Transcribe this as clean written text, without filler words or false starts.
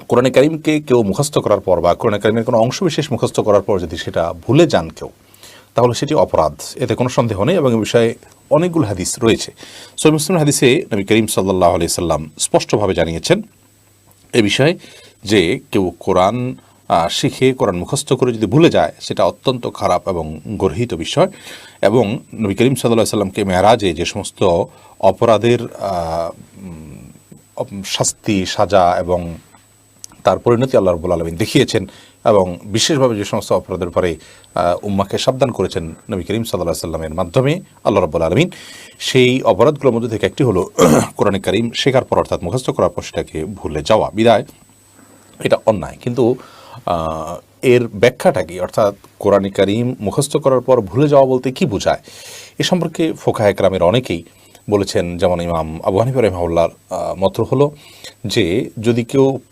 কোরআনে কারীমকে কেউ মুখস্থ করার পর বা কোরআনে কারীমের কোনো অংশবিশেষ মুখস্থ করার পর যদি সেটা ভুলে যান কেউ, তাহলে সেটি অপরাধ, এতে কোনো সন্দেহ নেই। এবং এ বিষয়ে অনেকগুলো হাদিস রয়েছে। সহিহ মুসলিম হাদিসে নবী করিম সাল্লাল্লাহু আলাইহি সাল্লাম স্পষ্টভাবে জানিয়েছেন এ বিষয়ে যে কেউ কোরআন শিখে কোরআন মুখস্থ করে যদি ভুলে যায় সেটা অত্যন্ত খারাপ এবং গর্হিত বিষয়। এবং নবী করিম সাল্লাল্লাহু আলাইহি সাল্লামকে মেরাজে যে সমস্ত অপরাধের শাস্তি, সাজা এবং তার পরিণতি আল্লাহ রাব্বুল আলামিন দেখিয়েছেন, এবং বিশেষভাবে যে সমস্ত অপরাধের পরে উম্মাকে সাবধান করেছেন নবী করিম সাল্লাল্লাহু আলাইহি সাল্লামের মাধ্যমে আল্লাহ রাব্বুল আলামিন, সেই অপরাধগুলোর মধ্যে থেকে একটি হলো কোরআনে কারীম শেখার পর অর্থাৎ মুখস্থ করার পর সেটাকে ভুলে যাওয়া। বিদায় এটা অন্যায়। কিন্তু এর ব্যাখ্যাটা কি, অর্থাৎ কোরআনে কারীম মুখস্থ করার পর ভুলে যাওয়া বলতে কি বোঝায়, এ সম্পর্কে ফুকাহায়ে কেরামের অনেকেই বলেছেন। যেমন ইমাম আবু হানিফা রাহিমাহুল্লাহর মত হলো যে যদি কেউ